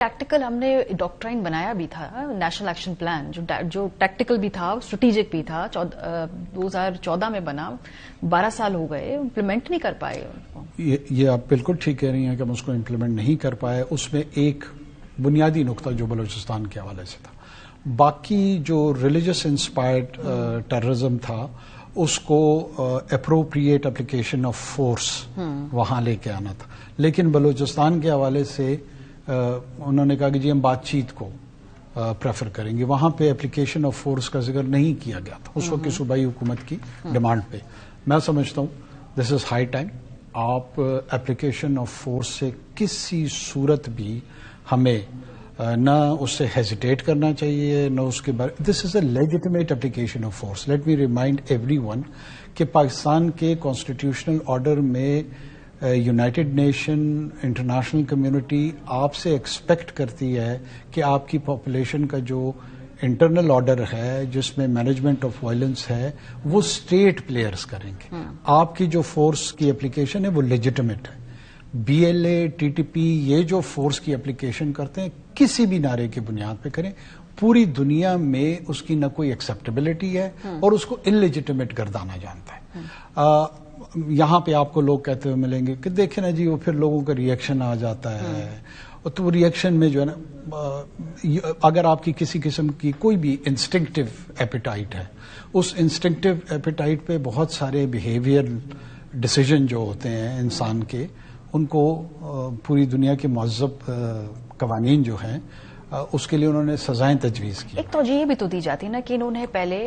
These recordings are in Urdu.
ٹیکٹیکل ہم نے ڈاکٹرائن بنایا بھی تھا، نیشنل ایکشن پلان جو ٹیکٹیکل بھی تھا، اسٹریٹجک بھی تھا، 2014 میں بنا، 12 سال ہو گئے، امپلیمنٹ نہیں کر پائے ان کو۔ یہ آپ بالکل ٹھیک کہہ رہی ہیں کہ ہم اس کو امپلیمنٹ نہیں کر پائے۔ اس میں ایک بنیادی نقطہ جو بلوچستان کے حوالے سے تھا، باقی جو ریلیجس انسپائرڈ ٹیررزم تھا اس کو اپروپریٹ اپلیکیشن آف فورس وہاں لے کے آنا تھا، لیکن بلوچستان کے حوالے سے انہوں نے کہا کہ جی ہم بات چیت کو پریفر کریں گے، وہاں پہ اپلیکیشن آف فورس کا ذکر نہیں کیا گیا تھا اس وقت کی صوبائی حکومت کی ڈیمانڈ پہ۔ میں سمجھتا ہوں دس از ہائی ٹائم آپ اپلیکیشن آف فورس سے کسی صورت بھی ہمیں نہ اس سے ہیزیٹیٹ کرنا چاہیے، نہ اس کے بارے دس is a legitimate application of force. Let me remind everyone کہ پاکستان کے کانسٹیٹیوشنل آرڈر میں یونائٹڈ نیشن انٹرنیشنل کمیونٹی آپ سے ایکسپیکٹ کرتی ہے کہ آپ کی پاپولیشن کا جو انٹرنل آرڈر ہے جس میں مینجمنٹ آف وائلنس ہے وہ اسٹیٹ پلیئرز کریں گے۔ آپ کی جو فورس کی اپلیکیشن ہے وہ لیجیٹمیٹ ہے۔ B L A, T T P یہ جو فورس کی اپلیکیشن کرتے ہیں کسی بھی نعرے کی بنیاد پہ کریں، پوری دنیا میں اس کی نہ کوئی ایکسیپٹیبلٹی ہے اور اس کو انلیجیٹمیٹ گردانا جانتا ہے۔ یہاں پہ آپ کو لوگ کہتے ہوئے ملیں گے کہ دیکھیں نا جی وہ پھر لوگوں کا ریئیکشن آ جاتا ہے، تو ریئیکشن میں جو ہے نا اگر آپ کی کسی قسم کی کوئی بھی انسٹنکٹیو ایپیٹائٹ ہے، اس انسٹنکٹیو ایپیٹائٹ پہ بہت سارے بیہیویئر ڈیسیژن جو ہوتے ہیں انسان کے، ان کو پوری دنیا کے مہذب قوانین جو ہیں اس کے لیے انہوں نے سزائیں تجویز کی۔ ایک توجہ بھی تو دی جاتی نا کہ انہوں نے پہلے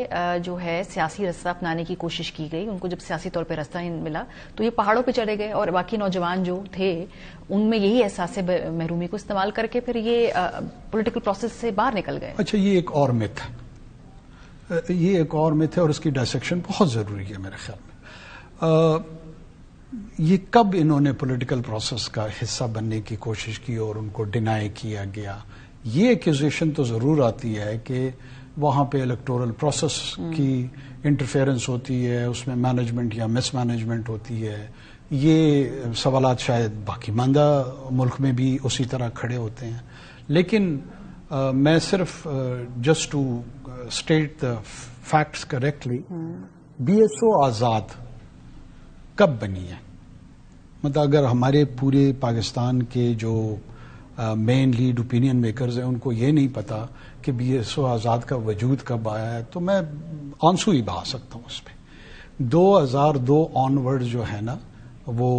جو ہے سیاسی رستہ اپنانے کی کوشش کی گئی، ان کو جب سیاسی طور پہ رستہ نہیں ملا تو یہ پہاڑوں پہ چڑھے گئے، اور باقی نوجوان جو تھے ان میں یہی احساس محرومی کو استعمال کر کے پھر یہ پولیٹیکل پروسیس سے باہر نکل گئے۔ اچھا، یہ ایک اور میتھ ہے، یہ ایک اور میتھ ہے اور اس کی ڈائسیکشن بہت ضروری ہے میرے خیال میں۔ یہ کب انہوں نے پولیٹیکل پروسیس کا حصہ بننے کی کوشش کی اور ان کو ڈینائی کیا گیا؟ یہ ایکوزیشن تو ضرور آتی ہے کہ وہاں پہ الیکٹورل پروسیس کی انٹرفیئرنس ہوتی ہے، اس میں مینجمنٹ یا مس مینجمنٹ ہوتی ہے۔ یہ سوالات شاید باقی ماندہ ملک میں بھی اسی طرح کھڑے ہوتے ہیں، لیکن میں صرف just to state the facts correctly, B S O Azad کب بنی ہے؟ مطلب اگر ہمارے پورے پاکستان کے جو مین لیڈ اوپینین میکرز ہیں ان کو یہ نہیں پتا کہ بی ایس او آزاد کا وجود کب آیا ہے تو میں آنسو ہی بہا سکتا ہوں اس پہ۔ 2002 آن ورڈ جو ہے نا وہ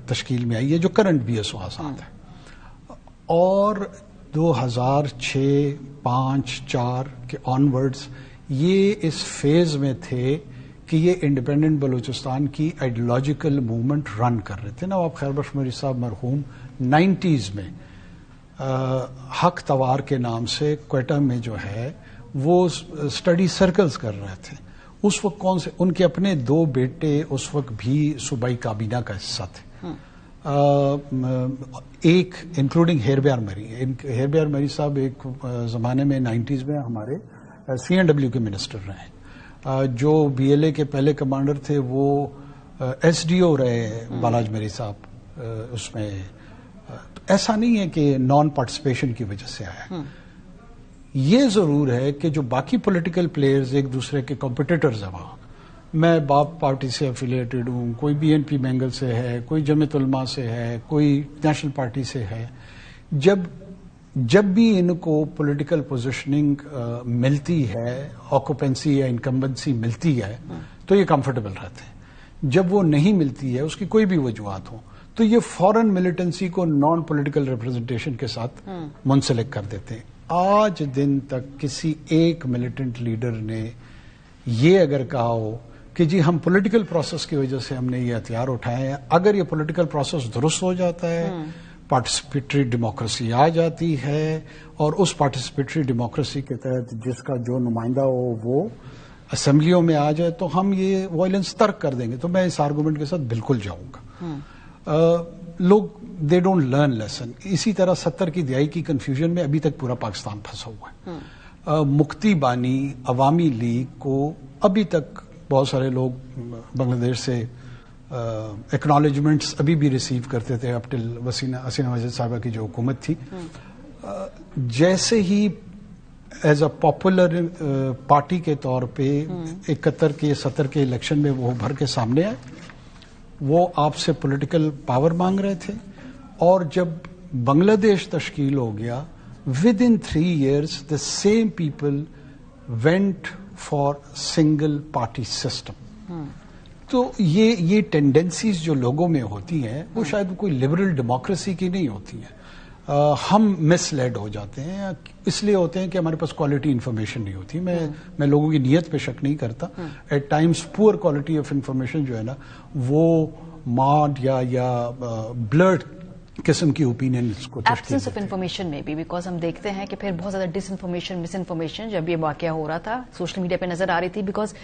تشکیل میں آئی ہے جو کرنٹ بی ایس او آزاد ہے، اور 2006، 5، 4 کے آن ورڈز یہ اس فیز میں تھے کہ یہ انڈیپینڈنٹ بلوچستان کی آئیڈیولوجیکل موومنٹ رن کر رہے تھے۔ نواب خیر بخش میری صاحب مرحوم 90s میں حق توار کے نام سے کوئٹہ میں جو ہے وہ اسٹڈی سرکلز کر رہے تھے۔ اس وقت کون سے ان کے اپنے 2 بیٹے اس وقت بھی صوبائی کابینہ کا حصہ تھے، ایک انکلوڈنگ ہیربیار مری۔ ہیربیار مری صاحب ایک زمانے میں 90s میں ہمارے CNW کے منسٹر رہے، جو بی ایل اے کے پہلے کمانڈر تھے وہ ایس ڈی او رہے بالاج مری صاحب۔ اس میں ایسا نہیں ہے کہ نان پارٹیسپیشن کی وجہ سے آیا، یہ ضرور ہے کہ جو باقی پولیٹیکل پلیئرز ایک دوسرے کے کمپٹیٹرز ہیں، وہاں میں باپ پارٹی سے افیلیٹڈ ہوں، کوئی بی این پی بینگل سے ہے، کوئی جمعیت علماء سے ہے، کوئی نیشنل پارٹی سے ہے، جب بھی ان کو پولیٹیکل پوزیشننگ ملتی ہے، آکوپینسی یا انکمبنسی ملتی ہے تو یہ کمفرٹیبل رہتے ہیں۔ جب وہ نہیں ملتی ہے، اس کی کوئی بھی وجوہات ہوں، تو یہ فورن ملیٹنسی کو نان پولیٹیکل ریپرزنٹیشن کے ساتھ منسلک کر دیتے ہیں۔ آج دن تک کسی ایک ملیٹنٹ لیڈر نے یہ اگر کہا ہو کہ جی ہم پولیٹیکل پروسیس کی وجہ سے ہم نے یہ ہتھیار اٹھائے ہیں، اگر یہ پولیٹیکل پروسیس درست ہو جاتا ہے، پارٹیسپیٹری ڈیموکریسی آ جاتی ہے، اور اس پارٹیسپیٹری ڈیموکریسی کے تحت جس کا جو نمائندہ ہو وہ اسمبلیوں میں آ جائے تو ہم یہ وائلنس ترک کر دیں گے، تو میں اس آرگومنٹ کے ساتھ بالکل جاؤں گا۔ لوگ دے ڈونٹ لرن لیسن۔ اسی طرح 70 کی دہائی کی کنفیوژن میں ابھی تک پورا پاکستان پھنسا ہوا ہے۔ مکتی بانی عوامی لیگ کو ابھی تک بہت سارے لوگ بنگلہ دیش سے ایکنالجمنٹس ابھی بھی ریسیو کرتے تھے اپ ٹل حسینہ مجید صاحبہ کی جو حکومت تھی، جیسے ہی ایز اے پاپولر پارٹی کے طور پہ 71 کے 70 کے الیکشن میں وہ بھر کے سامنے آئے، وہ آپ سے پولیٹیکل پاور مانگ رہے تھے، اور جب بنگلہ دیش تشکیل ہو گیا with in 3 years the same people went for single party system. تو یہ ٹینڈنسیز جو لوگوں میں ہوتی ہیں وہ شاید کوئی لبرل ڈیموکریسی کی نہیں ہوتی ہیں. ہم مس لیڈ ہو جاتے ہیں، اس لیے ہوتے ہیں کہ ہمارے پاس کوالٹی انفارمیشن نہیں ہوتی. میں لوگوں کی نیت پہ شک نہیں کرتا. At times poor quality of information جو ہے نا وہ ماڈ یا بلرڈ قسم کی اوپینینز کو ایبسنس آف انفارمیشن میں بھی، بیکاز ہم دیکھتے ہیں کہ پھر بہت زیادہ ڈس انفارمیشن، مس انفارمیشن جب یہ واقعہ ہو رہا تھا سوشل میڈیا پہ نظر آ رہی تھی، بیکاز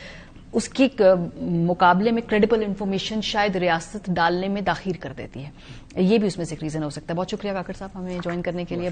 اس کی مقابلے میں کریڈیبل انفارمیشن شاید ریاست ڈالنے میں تاخیر کر دیتی ہے. یہ بھی اس میں سے ایک ریزن ہو سکتا ہے. بہت شکریہ کاکڑ صاحب ہمیں جوائن کرنے کے لیے.